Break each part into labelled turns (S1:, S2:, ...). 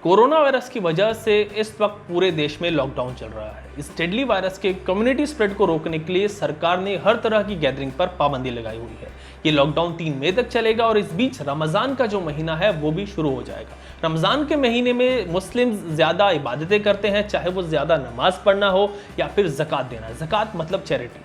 S1: Corona virus की वजह से इस वक्त पूरे देश में लॉकडाउन चल रहा है। इस डेडली वायरस के कम्युनिटी स्प्रेड को रोकने के लिए सरकार ने हर तरह की गैदरिंग पर पाबंदी लगाई हुई है। ये लॉकडाउन 3 मई तक चलेगा और इस बीच रमजान का जो महीना है वो भी शुरू हो जाएगा। रमजान के महीने में मुस्लिम ज्यादा इबादतें करते हैं, चाहे वो ज्यादा नमाज पढ़ना हो या फिर ज़कात देना। ज़कात मतलब चैरिटी।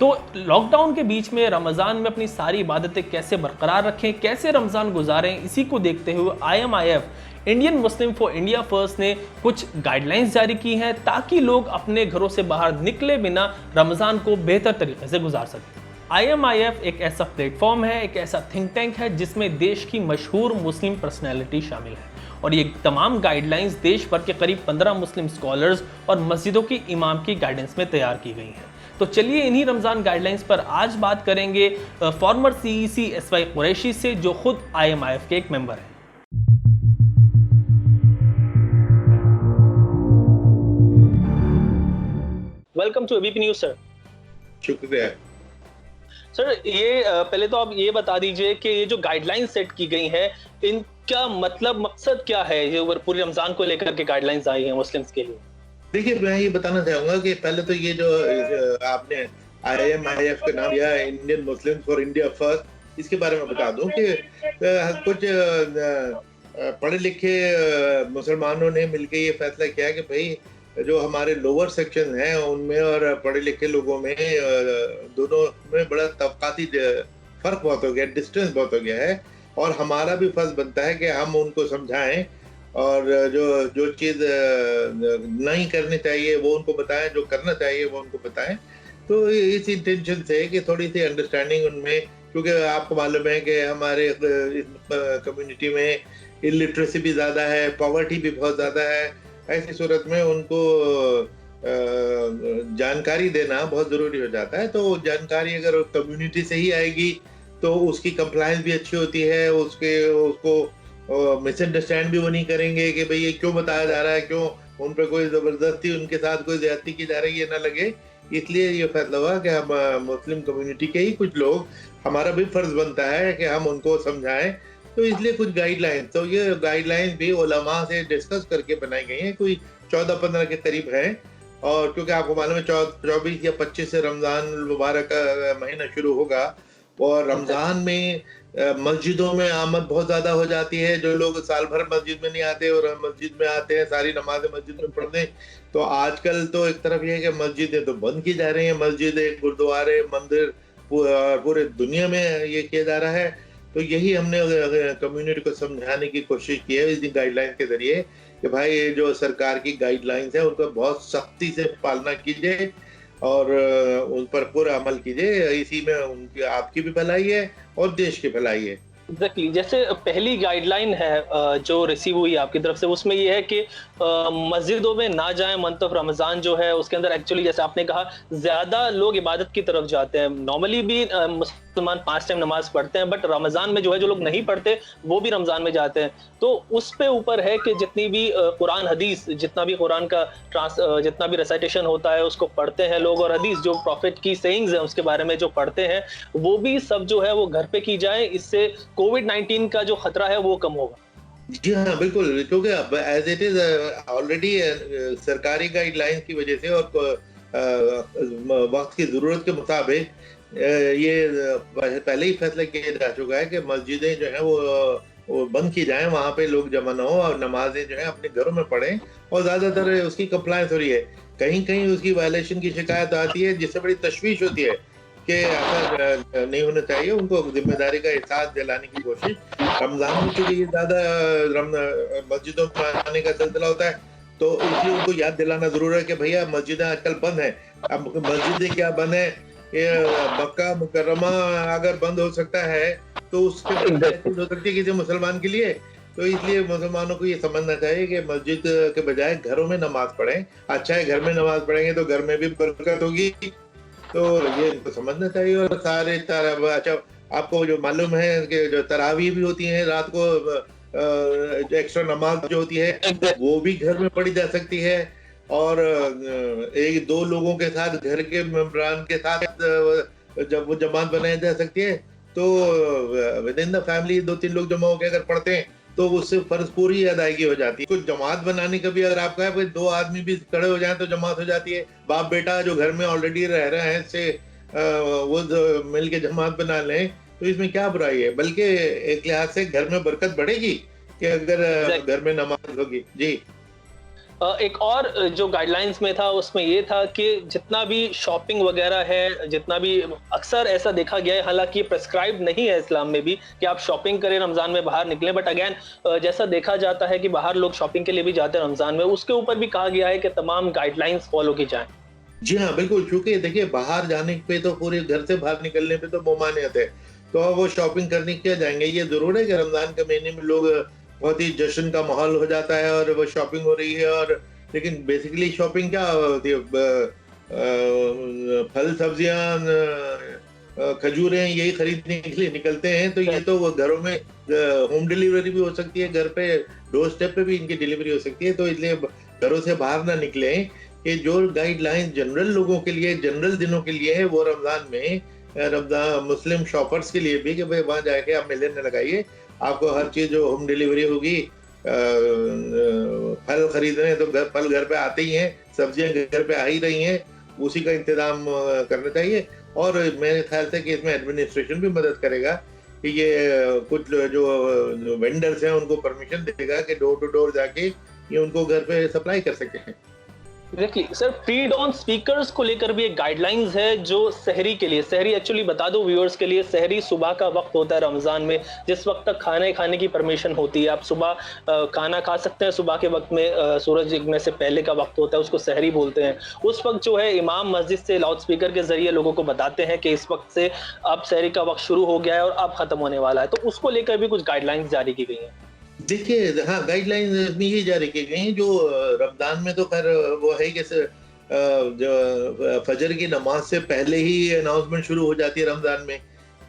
S1: तो लॉकडाउन के बीच में रमज़ान में अपनी सारी इबादतें कैसे बरकरार रखें, कैसे रमज़ान गुजारें, इसी को देखते हुए IMIF Indian Muslim for India first ने कुछ गाइडलाइंस जारी की हैं ताकि लोग अपने घरों से बाहर निकले बिना रमज़ान को बेहतर तरीके से गुजार सकते हैं। IMIF एक ऐसा प्लेटफॉर्म है, एक ऐसा थिंक टैंक है जिसमें देश की मशहूर मुस्लिम पर्सनैलिटी शामिल है और ये तमाम गाइडलाइंस देश भर के करीब 15 मुस्लिम स्कॉलर्स और मस्जिदों के इमाम की गाइडेंस में तैयार की गई हैं। तो चलिए इन्हीं रमज़ान गाइडलाइंस पर आज बात करेंगे फॉर्मर CEC SY कुरैशी से, जो खुद IMIF के एक मेंबर हैं। Welcome to ABP news sir.
S2: शुक्रिया
S1: सर, ये पहले तो आप ये बता दीजिए कि ये जो गाइडलाइंस सेट की गई हैं, इनका मतलब मकसद क्या है? ये पूरी रमज़ान को लेकर के गाइडलाइंस आई हैं मुस्लिम्स के लिए।
S2: देखिए, मैं ये बताना चाहूंगा कि पहले तो ये जो आपने IMIF का नाम दिया, Indian Muslim for India first, इसके बारे में बता दूं कि कुछ पढ़े लिखे मुसलमानों ने मिलकर ये फैसला किया कि भाई जो हमारे लोअर सेक्शन हैं उनमें और पढ़े लिखे लोगों में दोनों में बड़ा तबकाती फर्क बहुत हो गया, डिस्टेंस बहुत हो गया है और हमारा भी फर्ज बनता है कि हम उनको समझाएं और जो चीज़ नहीं करनी चाहिए वो उनको बताएं, जो करना चाहिए वो उनको बताएं। तो इस इंटेंशन से कि थोड़ी सी अंडरस्टैंडिंग उनमें, क्योंकि आपको मालूम है कि हमारे कम्युनिटी में इलिटरेसी भी ज़्यादा है, पॉवर्टी भी बहुत ज़्यादा है। ऐसी सूरत में उनको जानकारी देना बहुत ज़रूरी हो जाता है। तो जानकारी अगर कम्युनिटी से ही आएगी तो उसकी कंप्लायंस भी अच्छी होती है, उसको मिसअंडरस्टैंड भी वो नहीं करेंगे कि भाई ये क्यों बताया जा रहा है, क्यों उन पर कोई ज़बरदस्ती उनके साथ कोई ज्यादती की जा रही है, ये ना लगे। इसलिए ये फैसला हुआ कि हम मुस्लिम कम्युनिटी के ही कुछ लोग, हमारा भी फर्ज बनता है कि हम उनको समझाएं। तो इसलिए कुछ गाइडलाइंस, तो ये गाइडलाइंस भी उलमा से डिस्कस करके बनाई गई हैं, कोई 14-15 के करीब हैं। और क्योंकि आपको मालूम है 24 या 25 से रमज़ान मुबारक का महीना शुरू होगा और रमज़ान में मस्जिदों में आमद बहुत ज़्यादा हो जाती है। जो लोग साल भर मस्जिद में नहीं आते और मस्जिद में आते हैं सारी नमाज़ें मस्जिद में पढ़ने, तो आजकल तो एक तरफ ये है कि मस्जिदें तो बंद की जा रही हैं, मस्जिदें, गुरुद्वारे, मंदिर पूरे दुनिया में ये किया जा रहा है। तो यही हमने कम्युनिटी को समझाने की कोशिश की है इस गाइडलाइन के जरिए कि भाई ये जो सरकार की गाइडलाइंस है उनको बहुत सख्ती से पालना कीजिए और उन पर पूरा अमल कीजिए। इसी में उनकी, आपकी भी भलाई है और देश की भलाई है।
S1: एग्जैक्टली जैसे पहली गाइडलाइन है जो रिसीव हुई आपकी तरफ से, उसमें ये है कि मस्जिदों में ना जाएं मंथ ऑफ रमज़ान जो है उसके अंदर। एक्चुअली जैसे आपने कहा, ज़्यादा लोग इबादत की तरफ जाते हैं। नॉर्मली भी मुसलमान 5 टाइम नमाज पढ़ते हैं, बट रमज़ान में जो है जो लोग नहीं पढ़ते वो भी रमज़ान में जाते हैं। तो उस पे ऊपर है कि जितनी भी कुरान हदीस, जितना भी कुरान का जितना भी रेसाइटेशन होता है उसको पढ़ते हैं लोग, और हदीस जो प्रॉफिट की सेइंग्स है उसके बारे में जो पढ़ते हैं वो भी सब जो है वो घर पे की जाए। इससे कोविड-19 का जो खतरा है वो कम होगा।
S2: जी हाँ, बिल्कुल, क्योंकि अब एज इट इज ऑलरेडी सरकारी गाइडलाइंस की वजह से और वक्त की जरूरत के मुताबिक ये पहले ही फैसला किया जा चुका है कि मस्जिदें जो है वो बंद की जाएं, वहाँ पे लोग जमा न हो और नमाजें जो है अपने घरों में पढ़ें। और ज्यादातर उसकी कंप्लायंस हो रही है, कहीं कहीं उसकी वायलेशन की शिकायत आती है जिससे बड़ी तशवीश होती है कि ऐसा नहीं होना चाहिए। उनको जिम्मेदारी का एहसास दिलाने की कोशिश, रमजान में चूंकि ये ज्यादा मस्जिदों में आने का सिलसिला होता है तो इसलिए उनको याद दिलाना जरूर है कि भैया मस्जिदें आजकल बंद हैं। अब मस्जिदें क्या बंद है, ये मक्का मुकर्रमा अगर बंद हो सकता है तो उसके हो सकती है किसी मुसलमान के लिए। तो इसलिए मुसलमानों को ये समझना चाहिए कि मस्जिद के बजाय घरों में नमाज पढ़ें। अच्छा है, घर में नमाज पढ़ेंगे तो घर में भी बरकत होगी, तो ये इनको समझना चाहिए। और सारे अच्छा, आपको जो मालूम है कि जो तरावी भी होती है रात को, जो एक्स्ट्रा नमाज जो होती है वो भी घर में पढ़ी जा सकती है और एक दो लोगों के साथ, घर के मेंबरान के साथ जब वो जमात बनाई जा सकती है। तो विद इन द फैमिली 2-3 लोग जमा होकर अगर पढ़ते हैं तो उससे फर्ज पूरी अदायगी हो जाती है। कुछ जमात बनाने का भी अगर आपका है, 2 आदमी भी खड़े हो जाएं तो जमात हो जाती है। बाप बेटा जो घर में ऑलरेडी रह रहे हैं से वो मिल के जमात बना लें, तो इसमें क्या बुराई है? बल्कि एक लिहाज से घर में बरकत बढ़ेगी कि अगर घर में नमाज होगी। जी।
S1: एक और जो गाइडलाइंस में था उसमें ये था कि जितना भी शॉपिंग वगैरह है, जितना भी अक्सर ऐसा देखा गया है, हालांकि ये प्रेस्क्राइब नहीं है इस्लाम में भी कि आप शॉपिंग करें रमजान में बाहर निकलें, बट अगेन जैसा देखा जाता है कि बाहर लोग शॉपिंग के लिए भी जाते हैं रमजान में, उसके ऊपर भी कहा गया है कि तमाम गाइडलाइंस फॉलो की जाएं।
S2: जी हाँ, बिल्कुल, क्योंकि देखिए बाहर जाने पे तो पूरे घर से बाहर निकलने पे तो ममानियत है, तो अब वो शॉपिंग करने क्या जाएंगे? ये जरूर है कि रमजान के महीने में लोग बहुत ही जश्न का माहौल हो जाता है और वो शॉपिंग हो रही है, और लेकिन बेसिकली शॉपिंग क्या होती है? फल सब्जियां, खजूरें, यही खरीदने के लिए निकलते हैं। तो ये तो वो घरों में होम डिलीवरी भी हो सकती है, घर पे डोर स्टेप पे भी इनकी डिलीवरी हो सकती है, तो इसलिए घरों से बाहर ना निकलें। कि जो गाइडलाइन जनरल लोगों के लिए, जनरल दिनों के लिए है, वो रमजान में रमजान मुस्लिम शॉपर्स के लिए भी, कि भाई वहां जाके आप मेले न लगाइए, आपको हर चीज जो होम डिलीवरी होगी, फल खरीदने हैं तो फल घर पे आते ही हैं, सब्जियां घर पे आ ही रही हैं, उसी का इंतजाम करना चाहिए। और मेरे ख्याल से कि इसमें एडमिनिस्ट्रेशन भी मदद करेगा कि ये कुछ जो वेंडर्स हैं उनको परमिशन देगा कि डोर टू डोर जाके ये उनको घर पे सप्लाई कर सके हैं।
S1: Exactly sir, preyed on speakers को लेकर भी एक गाइडलाइंस है जो सहरी के लिए, सहरी एक्चुअली बता दो व्यूअर्स के लिए, सहरी सुबह का वक्त होता है रमजान में, जिस वक्त तक खाने की परमिशन होती है। आप सुबह खाना खा सकते हैं, सुबह के वक्त में सूरज उगने से पहले का वक्त होता है, उसको सहरी बोलते हैं। उस वक्त जो है इमाम मस्जिद से लाउड स्पीकर के जरिए लोगों को बताते हैं कि इस वक्त से अब सहरी का वक्त शुरू हो गया है और अब खत्म होने वाला है, तो उसको लेकर भी कुछ गाइडलाइंस जारी की गई हैं।
S2: देखिए, हाँ, गाइडलाइंस में ये जारी की गई हैं जो रमजान में तो खैर वो है कि जो फजर की नमाज से पहले ही अनाउंसमेंट शुरू हो जाती है रमजान में,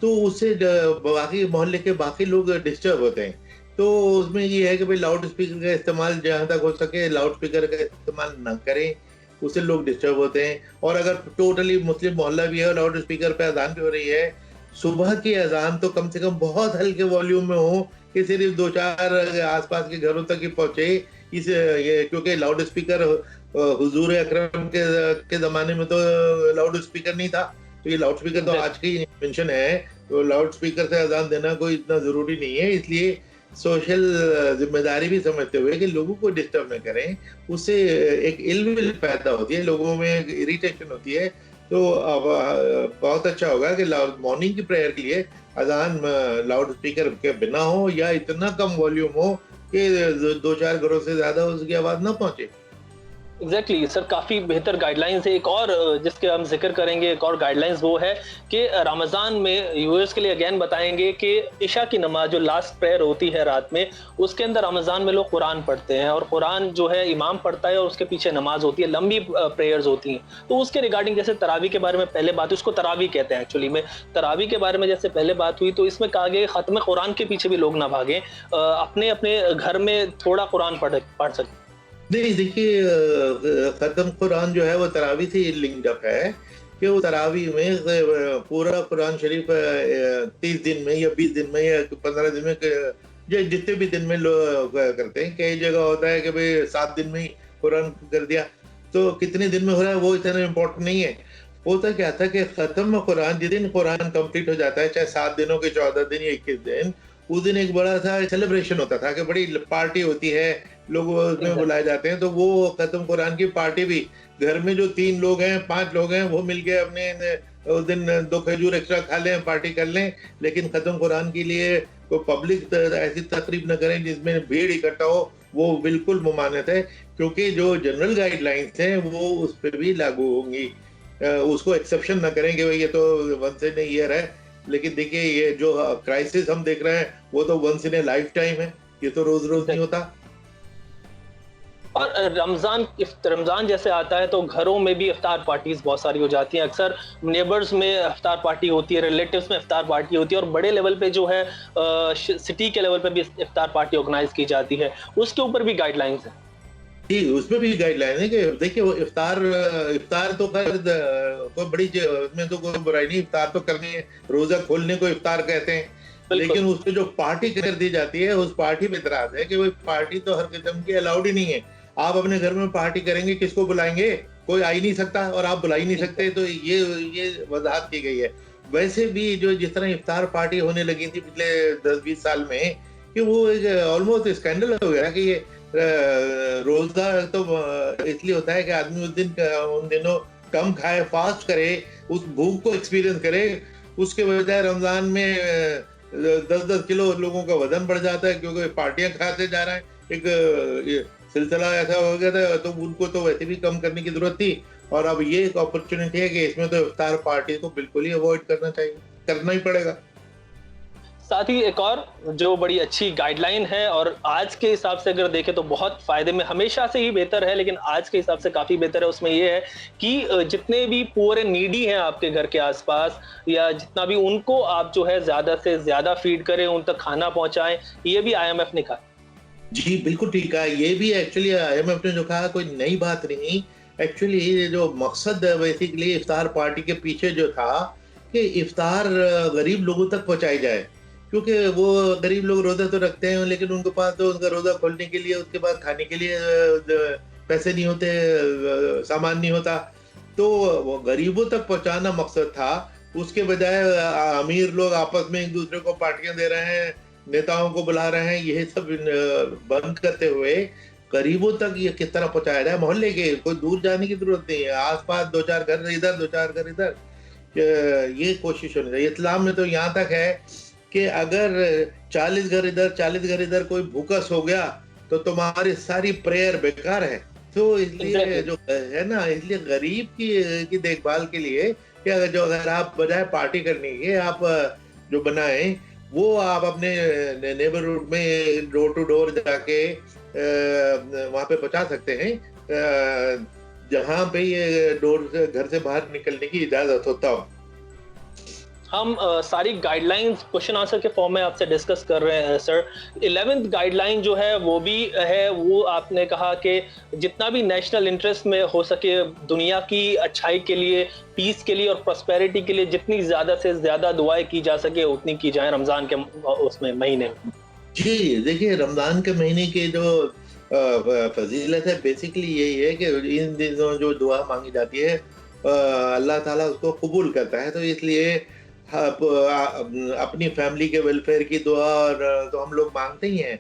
S2: तो उससे बाकी मोहल्ले के बाकी लोग डिस्टर्ब होते हैं। तो उसमें ये है कि भाई लाउड स्पीकर का इस्तेमाल जहाँ तक हो सके लाउड स्पीकर का इस्तेमाल ना करें, उससे लोग डिस्टर्ब होते हैं। और अगर टोटली मुस्लिम मोहल्ला भी है और लाउड स्पीकर पे अजान भी हो रही है, सुबह की अजान तो कम से कम बहुत हल्के वॉल्यूम में हो कि सिर्फ 2-4 आसपास के घरों तक ही पहुंचे। ये क्योंकि लाउड स्पीकर हुजूर अकरम के जमाने में तो लाउड स्पीकर नहीं था, तो ये लाउड स्पीकर तो आज की इन्वेंशन है, तो लाउड स्पीकर से अजान देना कोई इतना जरूरी नहीं है। इसलिए सोशल जिम्मेदारी भी समझते हुए कि लोगों को डिस्टर्ब न करें, उससे एक इल्म पैदा होती है, लोगों में इरिटेशन होती है। तो अब बहुत अच्छा होगा कि मॉर्निंग की प्रेयर के लिए अजान लाउड स्पीकर के बिना हो या इतना कम वॉल्यूम हो कि 2-4 घरों से ज्यादा उसकी आवाज ना पहुंचे।
S1: एग्जैक्टली सर, काफ़ी बेहतर गाइडलाइंस है। एक और जिसके हम जिक्र करेंगे, एक और गाइडलाइंस वो है कि रमज़ान में यूएस के लिए अगेन बताएंगे कि इशा की नमाज जो लास्ट प्रेयर होती है रात में, उसके अंदर रमज़ान में लोग कुरान पढ़ते हैं और कुरान जो है इमाम पढ़ता है और उसके पीछे नमाज होती है, लंबी प्रेयर्स होती हैं। तो उसके रिगार्डिंग जैसे तरावी के बारे में पहले बात हुई, उसको तरावी कहते हैं एक्चुअली में, तरावी के बारे में जैसे पहले बात हुई, तो इसमें कहा गया ख़त्म कुरान के पीछे भी लोग ना भागें, अपने अपने घर में थोड़ा कुरान पढ़ सकते।
S2: नहीं, देखिए, खत्म कुरान जो है वो तरावी से लिंक्ड अप है कि वो तरावी में पूरा कुरान शरीफ 30 दिन में या 20 दिन में या 15 दिन में, जितने भी दिन में लोग करते हैं। कई जगह होता है कि भाई 7 दिन में ही कुरान कर दिया, तो कितने दिन में हो रहा है वो इतना इम्पोर्टेंट नहीं है। होता क्या था कि खत्म कुरान, जिस दिन कुरान कंप्लीट हो जाता है, चाहे 7 दिनों के 14 दिन या 21 दिन, उस दिन एक बड़ा सा सेलिब्रेशन होता था कि बड़ी पार्टी होती है, लोग उसमें बुलाए जाते हैं। तो वो खत्म कुरान की पार्टी भी, घर में जो 3 लोग हैं 5 लोग हैं वो मिलके अपने उस दिन 2 खजूर एक्स्ट्रा खा लें, पार्टी कर लें, लेकिन खत्म कुरान के लिए कोई पब्लिक ऐसी तकरीब न करें जिसमें भीड़ इकट्ठा हो, वो बिल्कुल मुमानियत है। क्योंकि जो जनरल गाइडलाइंस हैं वो उस पर भी लागू होंगी, उसको एक्सेप्शन न करें कि भाई ये तो वंस इन ए ईयर है। लेकिन देखिए, ये जो क्राइसिस हम देख रहे हैं वो तो once in a lifetime है, ये तो रोज रोज नहीं होता।
S1: और रमजान जैसे आता है तो घरों में भी इफ्तार पार्टीज बहुत सारी हो जाती हैं। अक्सर नेबर्स में इफ्तार पार्टी होती है, रिलेटिव्स में इफ्तार पार्टी होती है, और बड़े लेवल पे जो है सिटी के लेवल पे भी इफ्तार पार्टी ऑर्गेनाइज की जाती है, उसके ऊपर भी गाइडलाइंस है।
S2: जी, उसमें भी गाइडलाइन है कि देखिए वो इफ्तार तो खैर कोई बड़ी उसमें तो कोई बुराई नहीं, इफ्तार तो करनी है, रोजा खोलने को इफ्तार कहते हैं। लेकिन उससे जो पार्टी कर दी जाती है उस पार्टी में इतराज है कि भाई पार्टी तो हर किस्म की अलाउड ही नहीं है। आप अपने घर में पार्टी करेंगे, किसको बुलाएंगे? कोई आ ही नहीं सकता और आप बुला ही नहीं सकते, तो ये वजाहत की गई है। वैसे भी जो जिस तरह इफ्तार पार्टी होने लगी थी पिछले 10-20 साल में, कि वो एक ऑलमोस्ट स्कैंडल हो गया कि ये रोजा तो इसलिए होता है कि आदमी उन दिनों कम खाए, फास्ट करे, उस भूख को एक्सपीरियंस करे। उसके बजाय रमजान में 10-10 किलो लोगों का वजन बढ़ जाता है क्योंकि पार्टियां खाते जा रहे हैं। एक सिलसिला ऐसा हो गया था, तो उनको तो वैसे भी कम करने की जरूरत थी, और अब ये एक अपॉर्चुनिटी है कि इसमें तो इफ्तार पार्टी को बिल्कुल ही अवॉइड करना चाहिए, करना ही पड़ेगा।
S3: साथ ही एक और जो बड़ी अच्छी गाइडलाइन है और आज के हिसाब से अगर देखें तो बहुत फायदे में, हमेशा से ही बेहतर है लेकिन आज के हिसाब से काफी बेहतर है, उसमें ये है कि जितने भी पूरे नीडी हैं आपके घर के आसपास या जितना भी, उनको आप जो है ज्यादा से ज्यादा फीड करें, उन तक खाना पहुंचाएं। ये भी आईएमएफ ने कहा।
S2: जी बिल्कुल ठीक है। ये भी एक्चुअली आईएमएफ ने जो कहा कोई नई बात नहीं। एक्चुअली ये जो मकसद बेसिकली इफ्तार पार्टी के पीछे जो था कि इफ्तार गरीब लोगों तक पहुंचाई जाए, क्योंकि वो गरीब लोग रोजा तो रखते हैं लेकिन उनके पास तो उनका रोजा खोलने के लिए, उसके बाद खाने के लिए पैसे नहीं होते, सामान नहीं होता, तो वो गरीबों तक पहुंचाना मकसद था। उसके बजाय अमीर लोग आपस में एक दूसरे को पार्टियां दे रहे हैं, नेताओं को बुला रहे हैं, यह सब बंद करते हुए गरीबों तक ये किस तरह पहुंचाया जाए। मोहल्ले के, कोई दूर जाने की जरूरत नहीं है, आसपास 2-4 घर इधर 2-4 घर इधर, ये कोशिश होनी चाहिए। इस्लाम में तो यहाँ तक है कि अगर 40 घर इधर 40 घर इधर कोई भूकस हो गया तो तुम्हारी सारी प्रेयर बेकार है। तो इसलिए जो है ना, इसलिए गरीब की देखभाल के लिए कि अगर आप बजाय पार्टी करने के आप जो बनाएं, वो आप अपने नेबरहुड में डोर टू डोर जाके वहां पे पहुंचा सकते हैं, जहां पे ये डोर से, घर से बाहर निकलने की इजाजत होता हो।
S3: हम सारी गाइडलाइंस क्वेश्चन आंसर के फॉर्म में आपसे डिस्कस कर रहे हैं सर। 11th गाइडलाइन जो है वो भी है, वो आपने कहा कि जितना भी नेशनल इंटरेस्ट में हो सके, दुनिया की अच्छाई के लिए, पीस के लिए और प्रॉस्पेरिटी के लिए जितनी ज्यादा से ज्यादा दुआएं की जा सके उतनी की जाए रमजान के उसमें महीने में।
S2: जी देखिए, रमजान के महीने की जो फजीलत है बेसिकली यही है कि इन दिनों जो दुआ मांगी जाती है अल्लाह ताला उसको कबूल करता है। तो इसलिए अपनी फैमिली के वेलफेयर की दुआ और तो हम लोग मांगते ही हैं,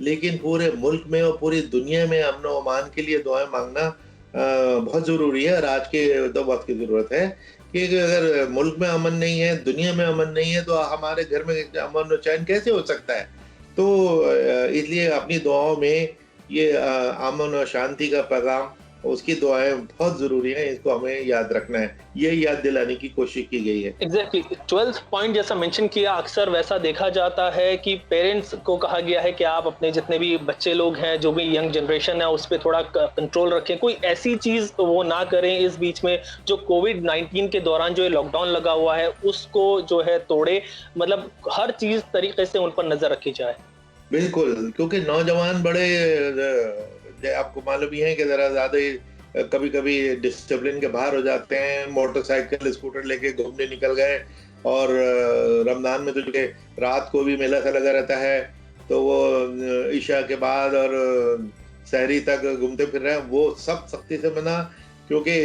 S2: लेकिन पूरे मुल्क में और पूरी दुनिया में अमन और अमान के लिए दुआएं मांगना बहुत ज़रूरी है। और आज के तो वक्त की ज़रूरत है कि अगर मुल्क में अमन नहीं है, दुनिया में अमन नहीं है, तो हमारे घर में अमन और चैन कैसे हो सकता है। तो इसलिए अपनी दुआओं में ये अमन और शांति का पैगाम, उसकी दुआएं बहुत जरूरी है, इसको हमें याद रखना है, ये याद दिलाने की कोशिश की गई है।
S3: एग्जैक्टली 12th पॉइंट जैसा मेंशन किया, अक्सर वैसा देखा जाता है कि पेरेंट्स को कहा गया है कि आप अपने जितने भी बच्चे लोग हैं, जो भी यंग जनरेशन है, उस पर थोड़ा कंट्रोल रखें, कोई ऐसी चीज वो ना करें इस बीच में जो कोविड-19 के दौरान जो लॉकडाउन लगा हुआ है उसको जो है तोड़े, मतलब हर चीज तरीके से उन पर नजर रखी जाए।
S2: बिल्कुल, क्योंकि नौजवान बड़े आपको मालूम ही है कि जरा ज्यादा कभी कभी डिसिप्लिन के बाहर हो जाते हैं, मोटरसाइकिल स्कूटर लेके घूमने निकल गए, और रमजान में तो जो रात को भी मेला सा लगा रहता है, तो वो ईशा के बाद और सहरी तक घूमते फिर रहे हैं, वो सब सख्ती से मना, क्योंकि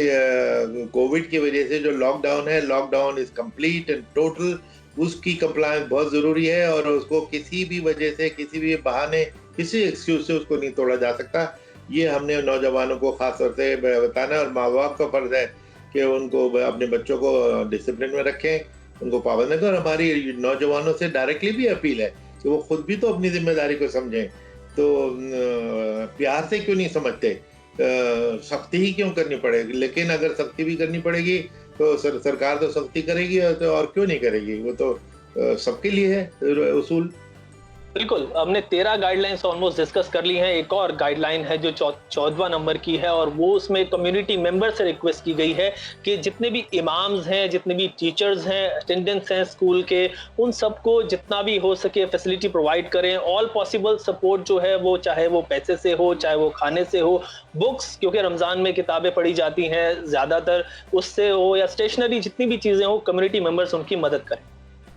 S2: कोविड की वजह से जो लॉकडाउन है, lockdown is complete and total, उसकी कंप्लायंस बहुत जरूरी है, और उसको किसी भी वजह से, किसी भी बहाने, किसी एक्सक्यूज से उसको नहीं तोड़ा जा सकता। ये हमने नौजवानों को खास तौर से बताना, और माँ बाप का फर्ज है कि उनको अपने बच्चों को डिसिप्लिन में रखें, उनको पाबंद रखें। और हमारी नौजवानों से डायरेक्टली भी अपील है कि वो खुद भी तो अपनी जिम्मेदारी को समझें। तो प्यार से क्यों नहीं समझते, सख्ती ही क्यों करनी पड़ेगी, लेकिन अगर सख्ती भी करनी पड़ेगी तो सरकार तो सख्ती करेगी, और क्यों नहीं करेगी, वो तो सबके लिए है उसूल।
S3: बिल्कुल, हमने 13 गाइडलाइंस ऑलमोस्ट डिस्कस कर ली हैं। एक और गाइडलाइन है जो 14वां नंबर की है, और वो उसमें कम्युनिटी मेंबर से रिक्वेस्ट की गई है कि जितने भी इमाम्स हैं, जितने भी टीचर्स हैं, अटेंडेंट्स हैं स्कूल के, उन सबको जितना भी हो सके फैसिलिटी प्रोवाइड करें। ऑल पॉसिबल सपोर्ट जो है वो, चाहे वो पैसे से हो, चाहे वो खाने से हो, बुक्स, क्योंकि रमज़ान में किताबें पढ़ी जाती हैं ज़्यादातर, उससे हो, या स्टेशनरी, जितनी भी चीज़ें हो, कम्युनिटी मेंबर्स उनकी मदद करें।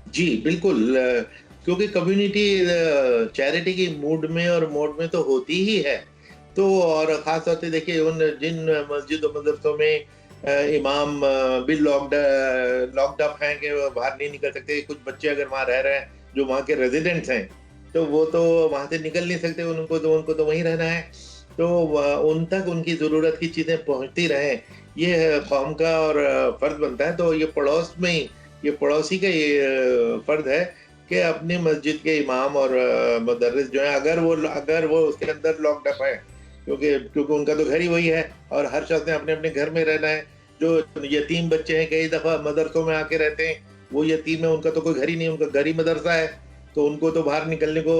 S2: जी बिल्कुल, क्योंकि कम्युनिटी चैरिटी की मूड में और मोड में तो होती ही है। तो और खास तौर से देखिए उन जिन मस्जिद और मदरसों में इमाम भी लॉक्ड अप हैं कि वो बाहर नहीं निकल सकते, कुछ बच्चे अगर वहाँ रह रहे हैं जो वहाँ के रेजिडेंट्स हैं तो वो तो वहाँ से निकल नहीं सकते, उनको तो वहीं रहना है। तो उन तक उनकी ज़रूरत की चीज़ें पहुँचती रहें, ये कौम का और फ़र्ज़ बनता है। तो ये पड़ोस में ही, ये पड़ोसी का ये फ़र्ज़ है कि अपनी मस्जिद के इमाम और मुदर्रिस जो हैं, अगर वो उसके अंदर लॉक्ड अप है, क्योंकि उनका तो घर ही वही है और हर शख्स ने अपने अपने घर में रहना है। जो यतीम बच्चे हैं कई दफ़ा मदरसों में आके रहते हैं, वो यतीम है, उनका तो कोई घर ही नहीं, उनका घर ही मदरसा है, तो उनको तो बाहर निकलने को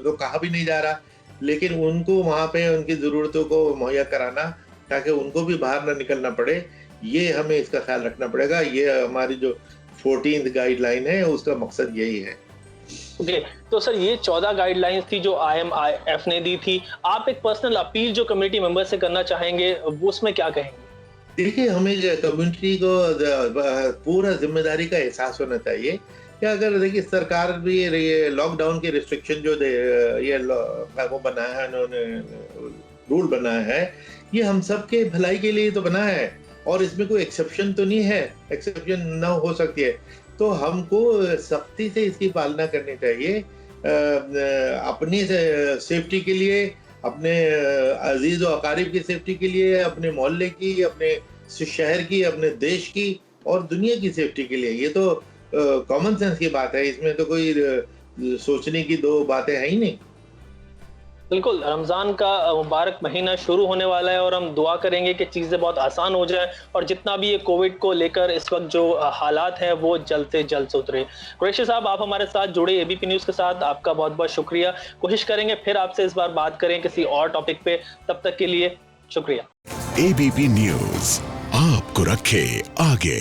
S2: तो कहा भी नहीं जा रहा। लेकिन उनको वहाँ पे उनकी ज़रूरतों को मुहैया कराना ताकि उनको भी बाहर ना निकलना पड़े, ये हमें इसका ख्याल रखना पड़ेगा। ये हमारी जो 14th गाइडलाइन है उसका मकसद यही है।
S3: ओके, तो सर ये 14 गाइडलाइंस थी जो IMF ने दी थी। आप एक पर्सनल अपील जो कम्युनिटी मेंबर से करना चाहेंगे वो उसमें क्या कहेंगे?
S2: देखिए, हमें कम्युनिटी को पूरा जिम्मेदारी का एहसास होना चाहिए कि अगर देखिए सरकार भी ये लॉकडाउन के रिस्ट्रिक्शन जो ये वो बनाया है, उन्होंने रूल बनाया है, ये हम सब के भलाई के लिए तो बना है और इसमें कोई एक्सेप्शन तो नहीं है, एक्सेप्शन ना हो सकती है। तो हमको सख्ती से इसकी पालना करनी चाहिए अपनी सेफ्टी के लिए, अपने अजीज और अकारिब की सेफ्टी के लिए, अपने मोहल्ले की, अपने शहर की, अपने देश की और दुनिया की सेफ्टी के लिए। ये तो कॉमन सेंस की बात है, इसमें तो कोई सोचने की दो बातें हैं ही नहीं।
S3: बिल्कुल, रमज़ान का मुबारक महीना शुरू होने वाला है और हम दुआ करेंगे कि चीज़ें बहुत आसान हो जाएँ और जितना भी ये कोविड को लेकर इस वक्त जो हालात हैं वो जल्द से जल्द सुधरे। कुरैशी साहब, आप हमारे साथ जुड़े एबीपी न्यूज़ के साथ, आपका बहुत बहुत शुक्रिया। कोशिश करेंगे फिर आपसे इस बार बात करें किसी और टॉपिक पे, तब तक के लिए शुक्रिया।
S4: एबीपी न्यूज़ आपको रखे आगे।